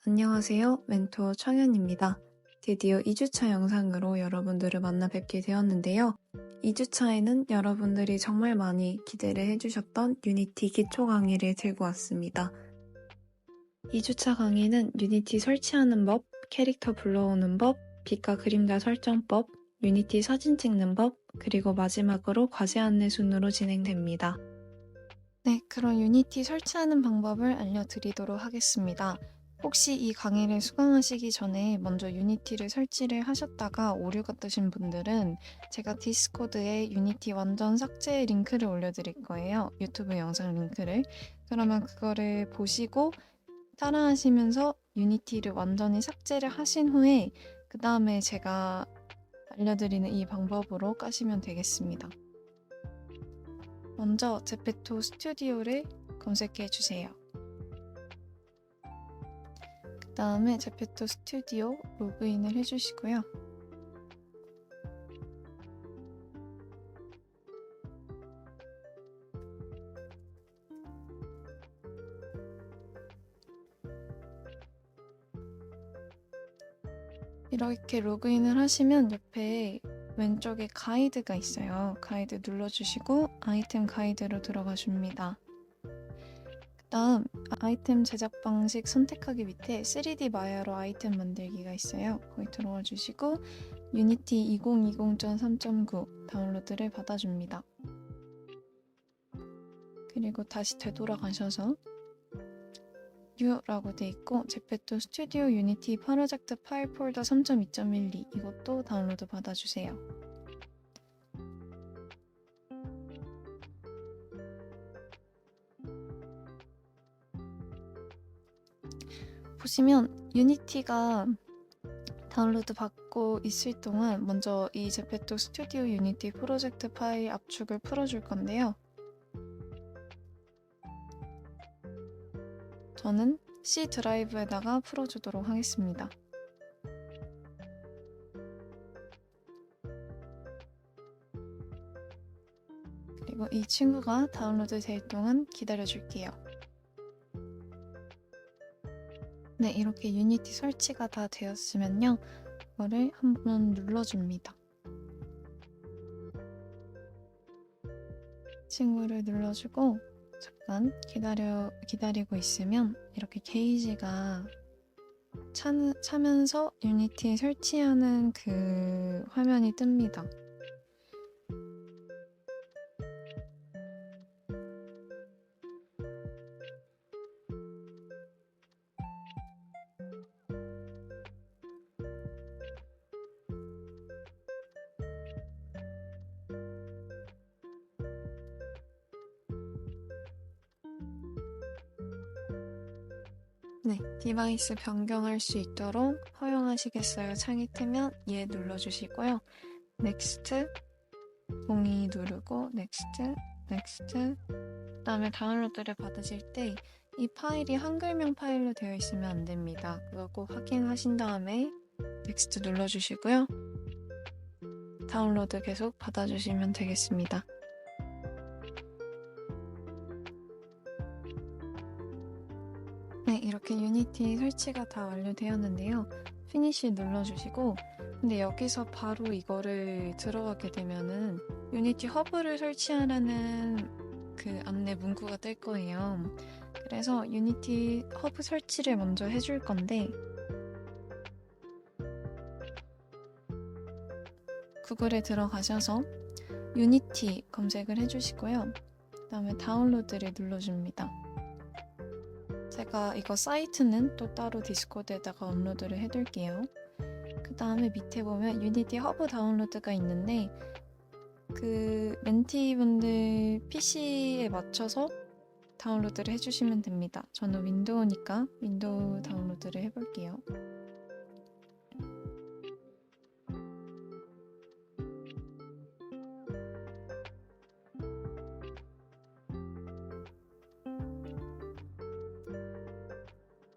안녕하세요. 멘토 청현입니다. 드디어 2주차 영상으로 여러분들을 만나 뵙게 되었는데요. 2주차에는 여러분들이 정말 많이 기대를 해주셨던 유니티 기초 강의를 들고 왔습니다. 2주차 강의는 유니티 설치하는 법, 캐릭터 불러오는 법, 빛과 그림자 설정법, 유니티 사진 찍는 법, 그리고 마지막으로 과제 안내 순으로 진행됩니다. 네, 그럼 유니티 설치하는 방법을 알려드리도록 하겠습니다. 혹시 이 강의를 수강하시기 전에 먼저 유니티를 설치를 하셨다가 오류가 뜨신 분들은 제가 디스코드에 유니티 완전 삭제 링크를 올려드릴 거예요. 유튜브 영상 링크를. 그러면 그거를 보시고 따라하시면서 유니티를 완전히 삭제를 하신 후에 그 다음에 제가 알려드리는 이 방법으로 까시면 되겠습니다. 먼저 제페토 스튜디오를 검색해 주세요. 그 다음에 제페토 스튜디오 로그인을 해주시고요. 이렇게 로그인을 하시면 옆에 왼쪽에 가이드가 있어요. 가이드 눌러주시고 아이템 가이드로 들어가 줍니다. 그 다음 아이템 제작 방식 선택하기 밑에 3D 마야로 아이템 만들기가 있어요. 거기 들어가 주시고 유니티 2020.3.9 다운로드를 받아줍니다. 그리고 다시 되돌아가셔서 New라고 돼 있고 제페토 스튜디오 유니티 프로젝트 파일 폴더 3.2.12 이것도 다운로드 받아주세요. 보시면 유니티가 다운로드 받고 있을 동안 먼저 이 제페토 스튜디오 유니티 프로젝트 파일 압축을 풀어줄 건데요. 저는 C 드라이브에다가 풀어주도록 하겠습니다. 그리고 이 친구가 다운로드 될 동안 기다려줄게요. 네, 이렇게 유니티 설치가 다 되었으면요. 이거를 한번 눌러줍니다. 친구를 눌러주고 잠깐 기다리고 있으면 이렇게 게이지가 차면서 유니티 설치하는 그 화면이 뜹니다. 네, 디바이스 변경할 수 있도록 허용하시겠어요? 창이 뜨면 예 눌러주시고요. 넥스트, 동의 누르고 넥스트, 넥스트. 그 다음에 다운로드를 받으실 때 이 파일이 한글명 파일로 되어 있으면 안 됩니다. 그거 꼭 확인하신 다음에 넥스트 눌러주시고요. 다운로드 계속 받아주시면 되겠습니다. 네, 이렇게 유니티 설치가 다 완료되었는데요. 피니시 눌러주시고 근데 여기서 바로 이거를 들어가게 되면은 유니티 허브를 설치하라는 그 안내 문구가 뜰 거예요. 그래서 유니티 허브 설치를 먼저 해줄 건데 구글에 들어가셔서 유니티 검색을 해주시고요. 그 다음에 다운로드를 눌러줍니다. 제가 이거 사이트는 또 따로 디스코드에다가 업로드를 해둘게요. 그 다음에 밑에 보면 유니티 허브 다운로드가 있는데 그 멘티분들 PC에 맞춰서 다운로드를 해주시면 됩니다. 저는 윈도우니까 윈도우 다운로드를 해볼게요.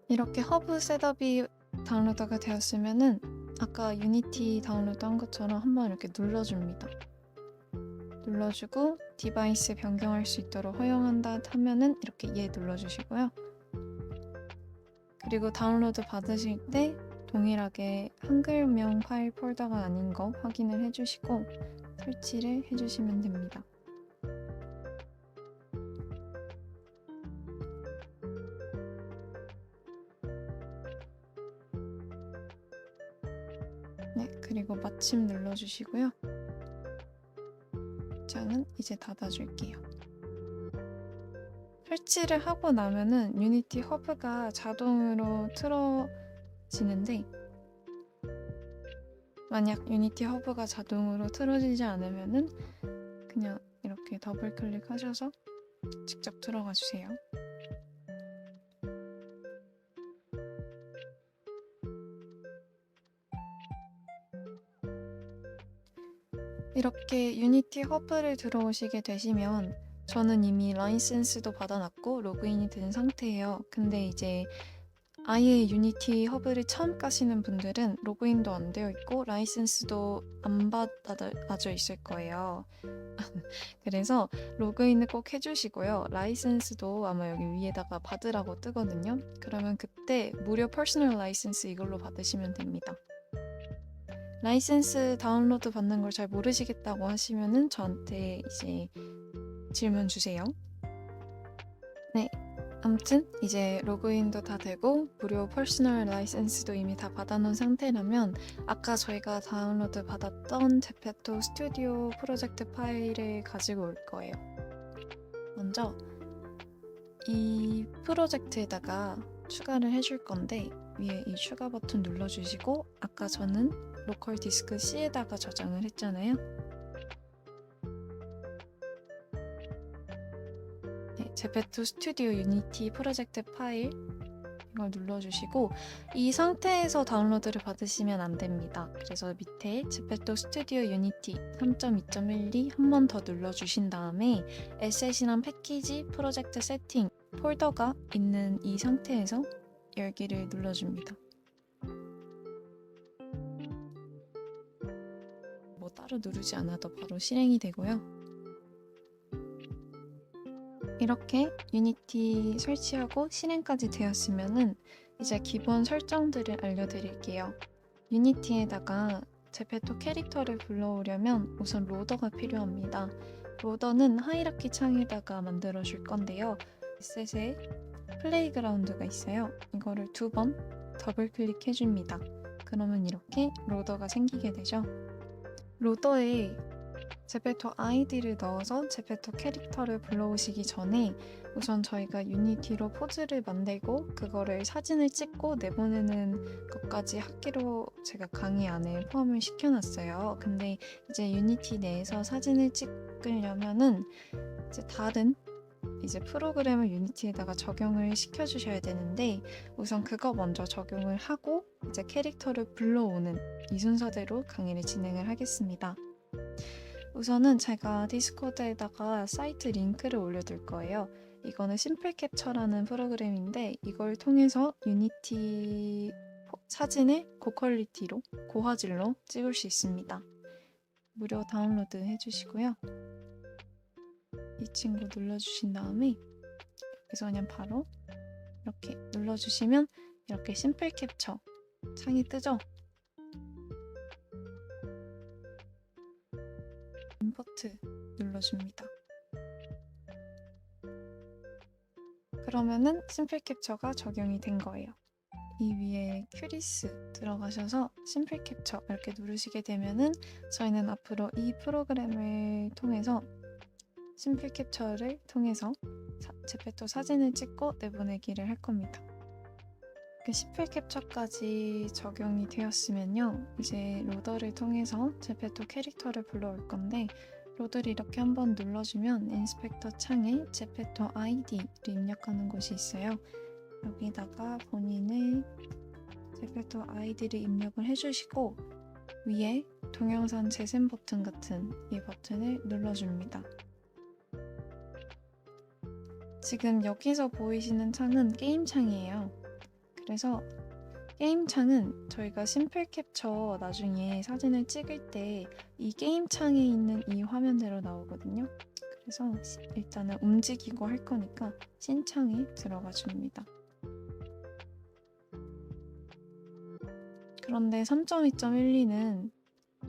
이렇게 허브 셋업이 다운로드가 되었으면은 아까 유니티 다운로드 한 것처럼 한번 이렇게 눌러줍니다. 눌러주고 디바이스 변경할 수 있도록 허용한다 하면은 이렇게 예 눌러주시고요. 그리고 다운로드 받으실 때 동일하게 한글명 파일 폴더가 아닌 거 확인을 해주시고 설치를 해주시면 됩니다. 네, 그리고 마침 눌러주시고요. 장은 이제 닫아줄게요. 설치를 하고 나면은 유니티 허브가 자동으로 틀어지는데 만약 유니티 허브가 자동으로 틀어지지 않으면은 그냥 이렇게 더블 클릭하셔서 직접 들어가 주세요. 이렇게 유니티 허브를 들어오시게 되시면 저는 이미 라이센스도 받아놨고 로그인이 된 상태예요. 근데 이제 아예 유니티 허브를 처음 까시는 분들은 로그인도 안 되어 있고 라이센스도 안 받아져 있을 거예요. 그래서 로그인을 꼭 해주시고요. 라이센스도 아마 여기 위에다가 받으라고 뜨거든요. 그러면 그때 무료 퍼스널 라이센스 이걸로 받으시면 됩니다. 라이센스 다운로드 받는 걸 잘 모르시겠다고 하시면은 저한테 이제 질문 주세요. 네, 아무튼 이제 로그인도 다 되고 무료 퍼스널 라이센스도 이미 다 받아놓은 상태라면 아까 저희가 다운로드 받았던 제페토 스튜디오 프로젝트 파일을 가지고 올 거예요. 먼저 이 프로젝트에다가 추가를 해줄 건데 위에 이 추가 버튼 눌러주시고 아까 저는 로컬 디스크 C에다가 저장을 했잖아요. 네, 제페토 스튜디오 유니티 프로젝트 파일 이걸 눌러주시고 이 상태에서 다운로드를 받으시면 안 됩니다. 그래서 밑에 제페토 스튜디오 유니티 3.2.12 한 번 더 눌러주신 다음에 에셋이랑 패키지 프로젝트 세팅 폴더가 있는 이 상태에서 열기를 눌러줍니다. 뭐 따로 누르지 않아도 바로 실행이 되고요. 이렇게 유니티 설치하고 실행까지 되었으면은 이제 기본 설정들을 알려드릴게요. 유니티에다가 제페토 캐릭터를 불러오려면 우선 로더가 필요합니다. 로더는 하이라키 창에다가 만들어 줄 건데요. 에셋에 플레이그라운드가 있어요. 이거를 2번 더블 클릭해 줍니다. 그러면 이렇게 로더가 생기게 되죠. 로더에 제페토 아이디를 넣어서 제페토 캐릭터를 불러오시기 전에 우선 저희가 유니티로 포즈를 만들고 그거를 사진을 찍고 내보내는 것까지 하기로 제가 강의 안에 포함을 시켜놨어요. 근데 이제 유니티 내에서 사진을 찍으려면은 이제 다른 이제 프로그램을 유니티에다가 적용을 시켜주셔야 되는데 우선 그거 먼저 적용을 하고 이제 캐릭터를 불러오는 이 순서대로 강의를 진행을 하겠습니다. 우선은 제가 디스코드에다가 사이트 링크를 올려둘 거예요. 이거는 심플 캡처라는 프로그램인데 이걸 통해서 유니티 사진을 고퀄리티로, 고화질로 찍을 수 있습니다. 무료 다운로드 해주시고요. 이 친구 눌러주신 다음에 여기서 그냥 바로 이렇게 눌러주시면 이렇게 심플 캡처 창이 뜨죠? 임포트 눌러줍니다. 그러면은 심플 캡처가 적용이 된 거예요. 이 위에 큐리스 들어가셔서 심플 캡처 이렇게 누르시게 되면은 저희는 앞으로 이 프로그램을 통해서 심플 캡처를 통해서 제페토 사진을 찍고 내보내기를 할 겁니다. 심플 캡처까지 적용이 되었으면요. 이제 로더를 통해서 제페토 캐릭터를 불러올 건데 로드를 이렇게 한번 눌러주면 인스펙터 창에 제페토 아이디를 입력하는 곳이 있어요. 여기다가 본인의 제페토 아이디를 입력을 해주시고 위에 동영상 재생 버튼 같은 이 버튼을 눌러줍니다. 지금 여기서 보이시는 창은 게임 창이에요. 그래서 게임 창은 저희가 심플 캡처 나중에 사진을 찍을 때 이 게임 창에 있는 이 화면대로 나오거든요. 그래서 일단은 움직이고 할 거니까 신창에 들어가 줍니다. 그런데 3.2.12는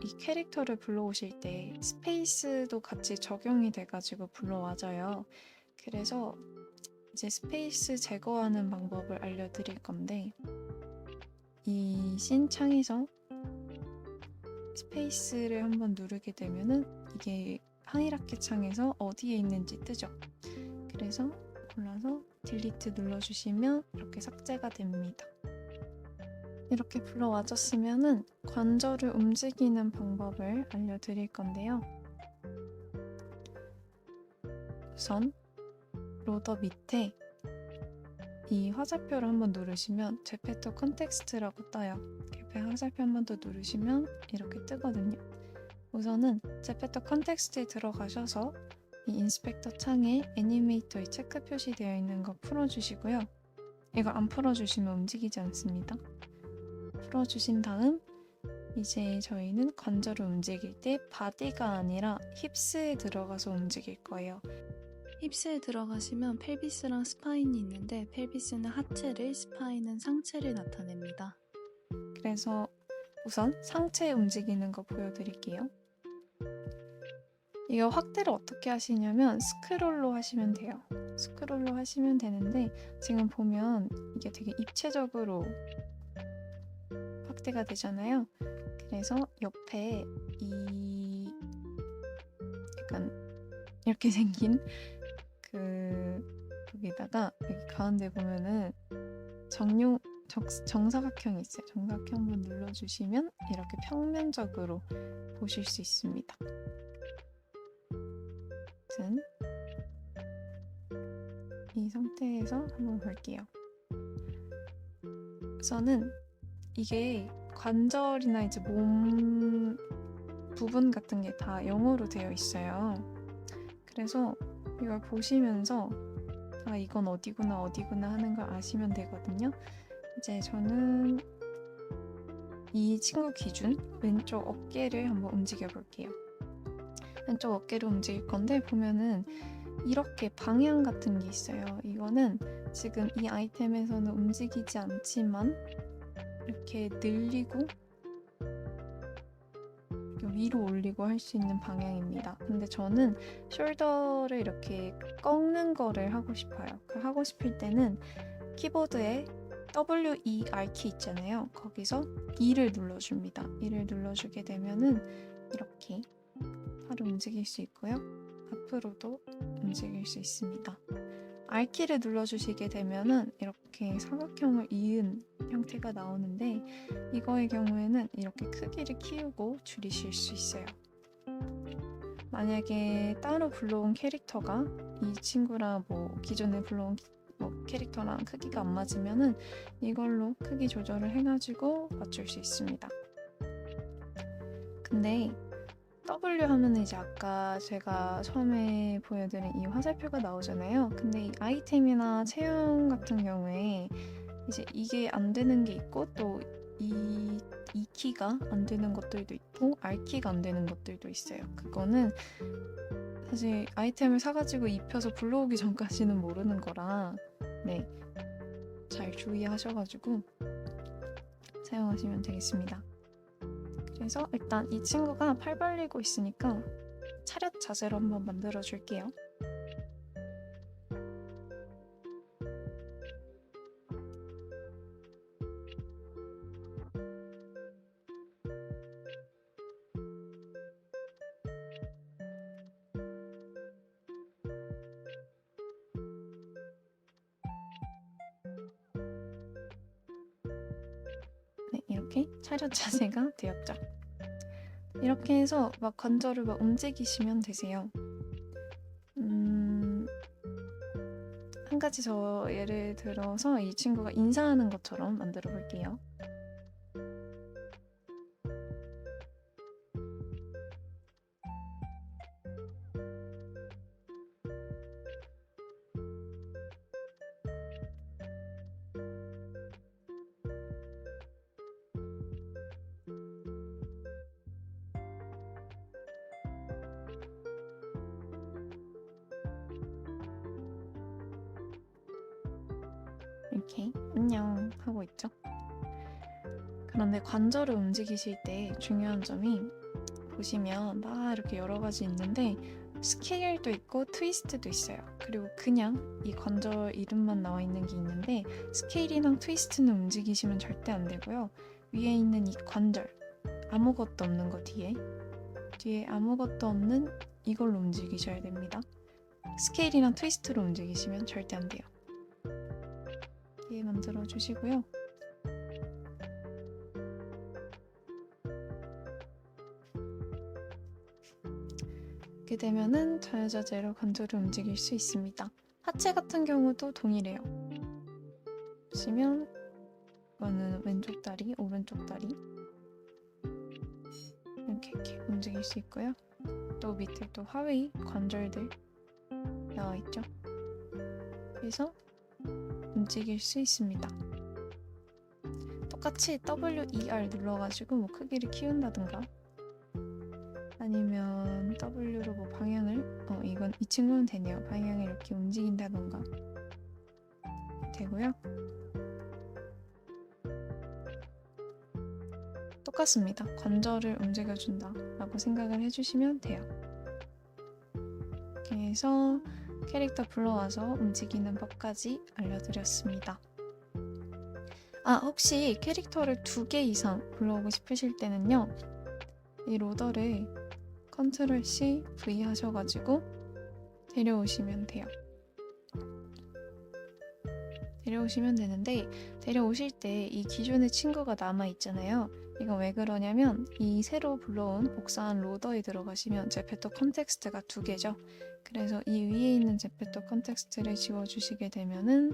이 캐릭터를 불러오실 때 스페이스도 같이 적용이 돼가지고 불러와져요. 그래서 이제 스페이스 제거하는 방법을 알려드릴 건데, 이 씬 창에서 스페이스를 한번 누르게 되면은 이게 하이라켓 창에서 어디에 있는지 뜨죠. 그래서 골라서 딜리트 눌러주시면 이렇게 삭제가 됩니다. 이렇게 불러와줬으면은 관절을 움직이는 방법을 알려드릴 건데요. 우선 로더 밑에 이 화살표를 한번 누르시면 제페토 컨텍스트라고 떠요. 옆에 화살표 한번 더 누르시면 이렇게 뜨거든요. 우선은 제페토 컨텍스트에 들어가셔서 이 인스펙터 창에 애니메이터의 체크 표시되어 있는 거 풀어주시고요. 이거 안 풀어주시면 움직이지 않습니다. 풀어주신 다음 이제 저희는 관절을 움직일 때 바디가 아니라 힙스에 들어가서 움직일 거예요. 힙스에 들어가시면 펠비스랑 스파인이 있는데 펠비스는 하체를, 스파인은 상체를 나타냅니다. 그래서 우선 상체 움직이는 거 보여드릴게요. 이거 확대를 어떻게 하시냐면 스크롤로 하시면 돼요. 스크롤로 하시면 되는데 지금 보면 이게 되게 입체적으로 확대가 되잖아요. 그래서 옆에 이 약간 이렇게 생긴 여기다가 여기 가운데 보면은 정사각형이 있어요. 정사각형 한번 눌러주시면 이렇게 평면적으로 보실 수 있습니다. 아무튼 이 상태에서 한번 볼게요. 우선은 이게 관절이나 이제 몸 부분 같은 게 다 영어로 되어 있어요. 그래서 이걸 보시면서 이건 어디구나 어디구나 하는 걸 아시면 되거든요. 이제 저는 이 친구 기준 왼쪽 어깨를 한번 움직여 볼게요. 왼쪽 어깨를 움직일 건데 보면은 이렇게 방향 같은 게 있어요. 이거는 지금 이 아이템에서는 움직이지 않지만 이렇게 늘리고 위로 올리고 할 수 있는 방향입니다. 근데 저는 숄더를 이렇게 꺾는 거를 하고 싶어요. 하고 싶을 때는 키보드에 WER키 있잖아요. 거기서 E를 눌러줍니다. E를 눌러주게 되면은 이렇게 팔을 움직일 수 있고요. 앞으로도 움직일 수 있습니다. R키를 눌러주시게 되면은 이렇게 사각형을 이은 형태가 나오는데 이거의 경우에는 이렇게 크기를 키우고 줄이실 수 있어요. 만약에 따로 불러온 캐릭터가 이 친구랑 기존에 불러온 캐릭터랑 크기가 안 맞으면은 이걸로 크기 조절을 해가지고 맞출 수 있습니다. 근데 W 하면 이제 아까 제가 처음에 보여드린 이 화살표가 나오잖아요. 근데 이 아이템이나 체형 같은 경우에 이제 이게 안 되는 게 있고 또 이 키가 안 되는 것들도 있고 R키가 안 되는 것들도 있어요. 그거는 사실 아이템을 사가지고 입혀서 불러오기 전까지는 모르는 거라 잘 주의하셔가지고 사용하시면 되겠습니다. 그래서 일단 이 친구가 팔 벌리고 있으니까 차렷 자세로 한번 만들어 줄게요. 네, 이렇게 차렷 자세가 되었죠. 이렇게 해서 막 관절을 막 움직이시면 되세요. 한 가지 저 예를 들어서 이 친구가 인사하는 것처럼 만들어 볼게요. 이렇게 안녕 하고 있죠. 그런데 관절을 움직이실 때 중요한 점이 보시면 막 이렇게 여러 가지 있는데 스케일도 있고 트위스트도 있어요. 그리고 그냥 이 관절 이름만 나와 있는 게 있는데 스케일이랑 트위스트는 움직이시면 절대 안 되고요. 위에 있는 이 관절 아무것도 없는 거 뒤에 아무것도 없는 이걸로 움직이셔야 됩니다. 스케일이랑 트위스트로 움직이시면 절대 안 돼요. 뒤에 만들어 주시고요. 이렇게 되면은 자유자재로 관절을 움직일 수 있습니다. 하체 같은 경우도 동일해요. 보시면 이거는 왼쪽 다리, 오른쪽 다리 이렇게 움직일 수 있고요. 또 밑에 또 하위 관절들 나와 있죠. 그래서 움직일 수 있습니다. 똑같이 WER 눌러가지고 뭐 크기를 키운다든가 아니면 W로 뭐 방향을 이건 이 친구는 되네요. 방향을 이렇게 움직인다던가 되고요. 똑같습니다. 관절을 움직여준다 라고 생각을 해주시면 돼요. 이렇게 해서 캐릭터 불러와서 움직이는 법까지 알려드렸습니다. 혹시 캐릭터를 2개 이상 불러오고 싶으실 때는요. 이 로더를 컨트롤 C, V 하셔가지고 데려오시면 돼요. 데려오시면 되는데 데려오실 때 이 기존의 친구가 남아있잖아요. 이건 왜 그러냐면 이 새로 불러온 복사한 로더에 들어가시면 제페토 컨텍스트가 2개죠. 그래서 이 위에 있는 제페토 컨텍스트를 지워주시게 되면은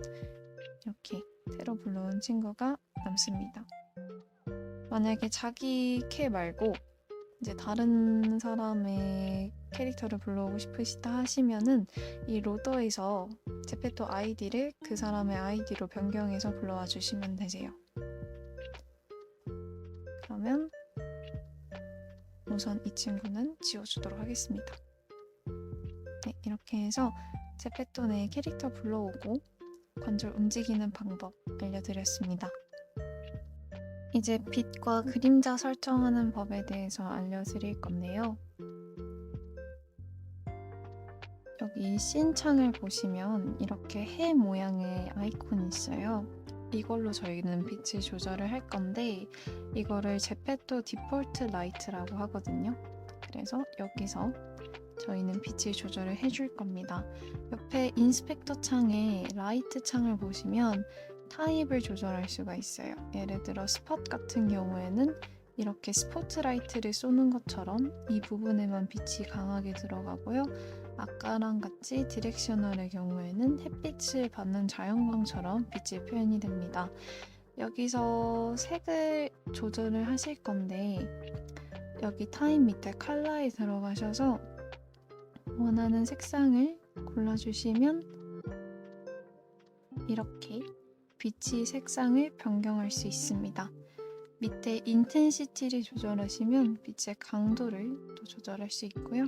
이렇게 새로 불러온 친구가 남습니다. 만약에 자기 캐 말고 이제 다른 사람의 캐릭터를 불러오고 싶으시다 하시면은 이 로더에서 제페토 아이디를 그 사람의 아이디로 변경해서 불러와 주시면 되세요. 그러면 우선 이 친구는 지워주도록 하겠습니다. 네, 이렇게 해서 제페토 내 캐릭터 불러오고 관절 움직이는 방법 알려드렸습니다. 이제 빛과 그림자 설정하는 법에 대해서 알려드릴 건데요. 여기 씬 창을 보시면 이렇게 해 모양의 아이콘이 있어요. 이걸로 저희는 빛을 조절을 할 건데 이거를 제페토 디폴트 라이트라고 하거든요. 그래서 여기서 저희는 빛을 조절을 해줄 겁니다. 옆에 인스펙터 창에 라이트 창을 보시면 타입을 조절할 수가 있어요. 예를 들어 스팟 같은 경우에는 이렇게 스포트라이트를 쏘는 것처럼 이 부분에만 빛이 강하게 들어가고요. 아까랑 같이 디렉셔널의 경우에는 햇빛을 받는 자연광처럼 빛이 표현이 됩니다. 여기서 색을 조절을 하실 건데 여기 타입 밑에 컬러에 들어가셔서 원하는 색상을 골라주시면 이렇게 빛의 색상을 변경할 수 있습니다. 밑에 인텐시티를 조절하시면 빛의 강도를 또 조절할 수 있고요.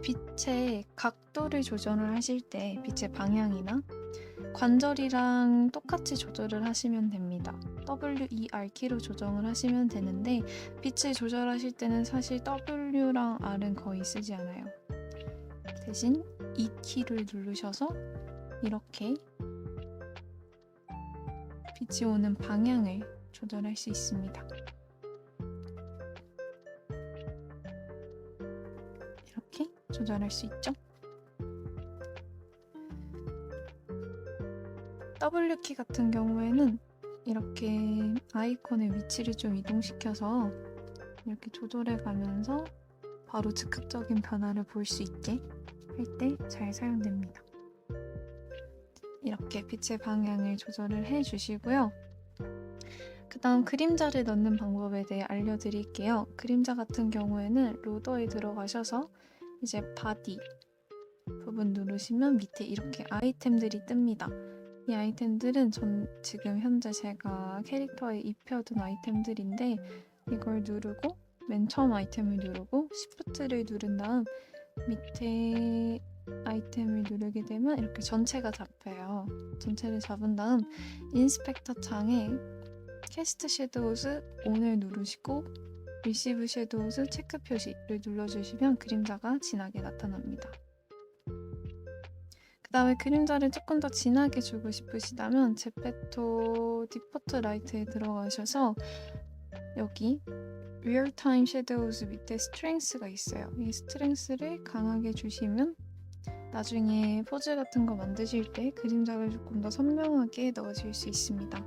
빛의 각도를 조절을 하실 때 빛의 방향이나 관절이랑 똑같이 조절을 하시면 됩니다. WER 키로 조정을 하시면 되는데 빛을 조절하실 때는 사실 W랑 R은 거의 쓰지 않아요. 대신 E 키를 누르셔서 이렇게 빛이 오는 방향을 조절할 수 있습니다. 이렇게 조절할 수 있죠? W키 같은 경우에는 이렇게 아이콘의 위치를 좀 이동시켜서 이렇게 조절해 가면서 바로 즉각적인 변화를 볼 수 있게 할 때 잘 사용됩니다. 이렇게 빛의 방향을 조절을 해주시고요. 그 다음 그림자를 넣는 방법에 대해 알려드릴게요. 그림자 같은 경우에는 로더에 들어가셔서 이제 바디 부분 누르시면 밑에 이렇게 아이템들이 뜹니다. 이 아이템들은 지금 현재 제가 캐릭터에 입혀둔 아이템들인데 이걸 누르고 맨 처음 아이템을 누르고 시프트를 누른 다음 밑에 아이템을 누르게 되면 이렇게 전체가 잡혀요. 전체를 잡은 다음 인스펙터 창에 캐스트 섀도우즈 ON을 누르시고 리시브 섀도우즈 체크 표시를 눌러주시면 그림자가 진하게 나타납니다. 그 다음에 그림자를 조금 더 진하게 주고 싶으시다면 제페토 디포트 라이트에 들어가셔서 여기 리얼 타임 섀도우즈 밑에 스트렝스가 있어요. 이 스트렝스를 강하게 주시면 나중에 포즈 같은 거 만드실 때 그림자를 조금 더 선명하게 넣어줄 수 있습니다.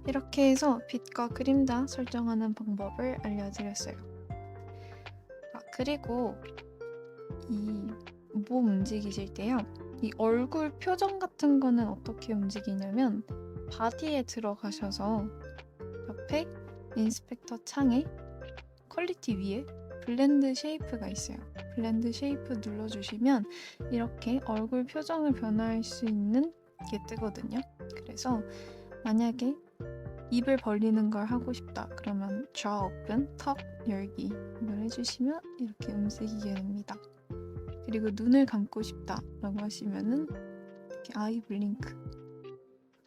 이렇게 해서 빛과 그림자 설정하는 방법을 알려드렸어요. 그리고 이 몸 움직이실 때요. 이 얼굴 표정 같은 거는 어떻게 움직이냐면 바디에 들어가셔서 옆에 인스펙터 창에 퀄리티 위에 블렌드 쉐이프가 있어요. 블렌드 쉐이프 눌러주시면 이렇게 얼굴 표정을 변화할 수 있는 게 뜨거든요. 그래서 만약에 입을 벌리는 걸 하고 싶다 그러면 jaw open, 턱 열기 이걸 해주시면 이렇게 움직이게 됩니다. 그리고 눈을 감고 싶다 라고 하시면은 이렇게 아이 블링크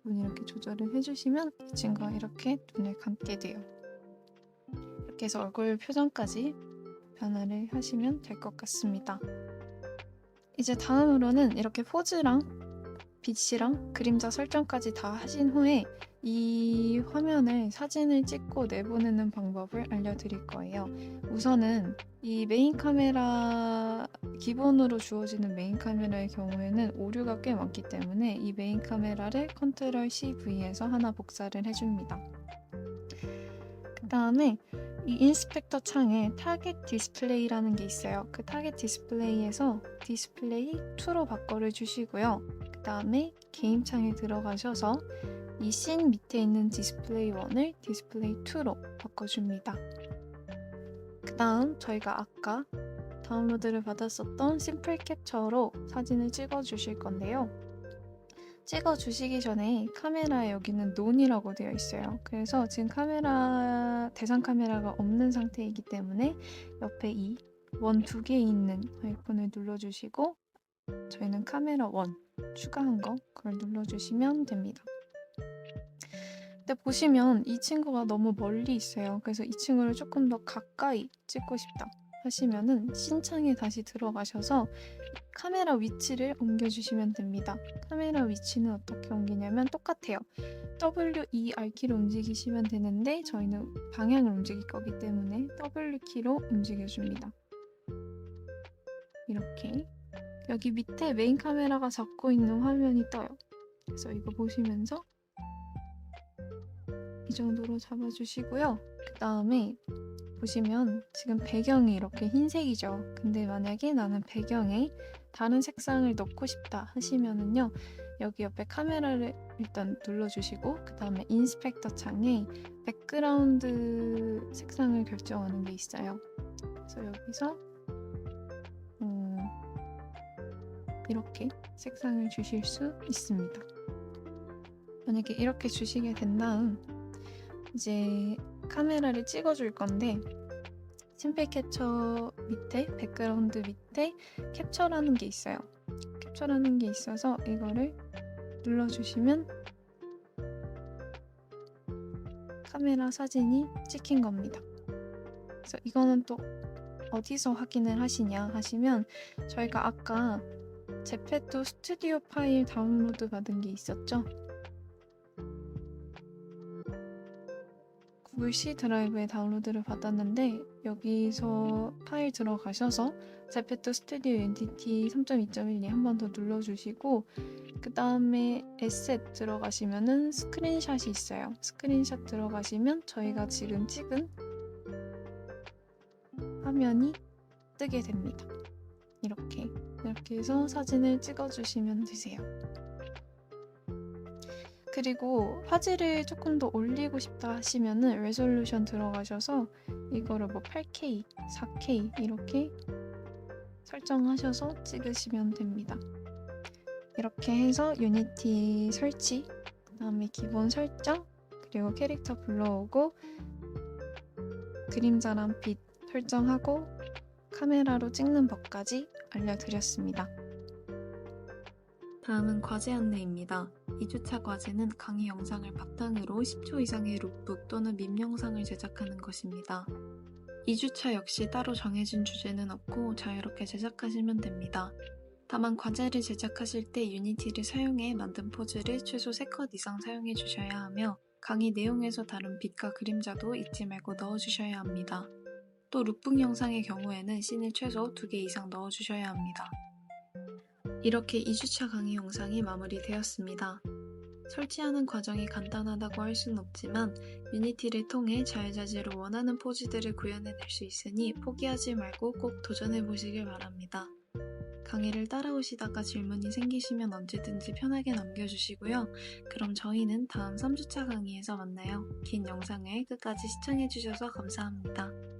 부분 이렇게 조절을 해주시면 이 친구가 이렇게 눈을 감게 돼요. 이렇게 해서 얼굴 표정까지 변화를 하시면 될 것 같습니다. 이제 다음으로는 이렇게 포즈랑 빛이랑 그림자 설정까지 다 하신 후에 이 화면을 사진을 찍고 내보내는 방법을 알려드릴 거예요. 우선은 이 메인 카메라, 기본으로 주어지는 메인 카메라의 경우에는 오류가 꽤 많기 때문에 이 메인 카메라를 컨트롤 CV에서 하나 복사를 해줍니다. 그 다음에 이 인스펙터 창에 타겟 디스플레이라는 게 있어요. 그 타겟 디스플레이에서 디스플레이 2로 바꿔를 주시고요. 그 다음에 게임 창에 들어가셔서 이 씬 밑에 있는 디스플레이 1을 디스플레이 2로 바꿔줍니다. 그 다음 저희가 아까 다운로드를 받았었던 심플 캡처로 사진을 찍어 주실 건데요. 찍어 주시기 전에 카메라에 여기는 논이라고 되어 있어요. 그래서 지금 대상 카메라가 없는 상태이기 때문에 옆에 이 원 2개 있는 아이콘을 눌러주시고 저희는 카메라 1 추가한 거 그걸 눌러주시면 됩니다. 근데 보시면 이 친구가 너무 멀리 있어요. 그래서 이 친구를 조금 더 가까이 찍고 싶다 하시면은 신창에 다시 들어가셔서 카메라 위치를 옮겨주시면 됩니다. 카메라 위치는 어떻게 옮기냐면 똑같아요. WER키로 움직이시면 되는데 저희는 방향을 움직일 거기 때문에 W키로 움직여줍니다. 이렇게 여기 밑에 메인 카메라가 잡고 있는 화면이 떠요. 그래서 이거 보시면서 이 정도로 잡아주시고요. 그 다음에 보시면 지금 배경이 이렇게 흰색이죠. 근데 만약에 나는 배경에 다른 색상을 넣고 싶다 하시면은요. 여기 옆에 카메라를 일단 눌러주시고 그 다음에 인스펙터 창에 백그라운드 색상을 결정하는 게 있어요. 그래서 여기서 이렇게 색상을 주실 수 있습니다. 만약에 이렇게 주시게 된 다음 이제 카메라를 찍어줄 건데 심플 캡처 밑에 백그라운드 밑에 캡처라는 게 있어요. 캡처라는 게 있어서 이거를 눌러주시면 카메라 사진이 찍힌 겁니다. 그래서 이거는 또 어디서 확인을 하시냐 하시면 저희가 아까 제페토 스튜디오 파일 다운로드 받은 게 있었죠? 구글 C 드라이브에 다운로드를 받았는데 여기서 파일 들어가셔서 제페토 스튜디오 엔티티 3.2.1이 한 번 더 눌러주시고 그 다음에 에셋 들어가시면은 스크린샷이 있어요. 스크린샷 들어가시면 저희가 지금 찍은 화면이 뜨게 됩니다. 이렇게 해서 사진을 찍어주시면 되세요. 그리고 화질을 조금 더 올리고 싶다 하시면은 레솔루션 들어가셔서 이거를 뭐 8K, 4K 이렇게 설정하셔서 찍으시면 됩니다. 이렇게 해서 유니티 설치, 그 다음에 기본 설정, 그리고 캐릭터 불러오고 그림자랑 빛 설정하고 카메라로 찍는 법까지 알려드렸습니다. 다음은 과제 안내입니다. 2주차 과제는 강의 영상을 바탕으로 10초 이상의 룩북 또는 밈 영상을 제작하는 것입니다. 2주차 역시 따로 정해진 주제는 없고 자유롭게 제작하시면 됩니다. 다만 과제를 제작하실 때 유니티를 사용해 만든 포즈를 최소 3컷 이상 사용해 주셔야 하며 강의 내용에서 다룬 빛과 그림자도 잊지 말고 넣어주셔야 합니다. 또 룩북 영상의 경우에는 씬을 최소 2개 이상 넣어주셔야 합니다. 이렇게 2주차 강의 영상이 마무리되었습니다. 설치하는 과정이 간단하다고 할 수는 없지만 유니티를 통해 자유자재로 원하는 포즈들을 구현해낼 수 있으니 포기하지 말고 꼭 도전해보시길 바랍니다. 강의를 따라오시다가 질문이 생기시면 언제든지 편하게 남겨주시고요. 그럼 저희는 다음 3주차 강의에서 만나요. 긴 영상을 끝까지 시청해주셔서 감사합니다.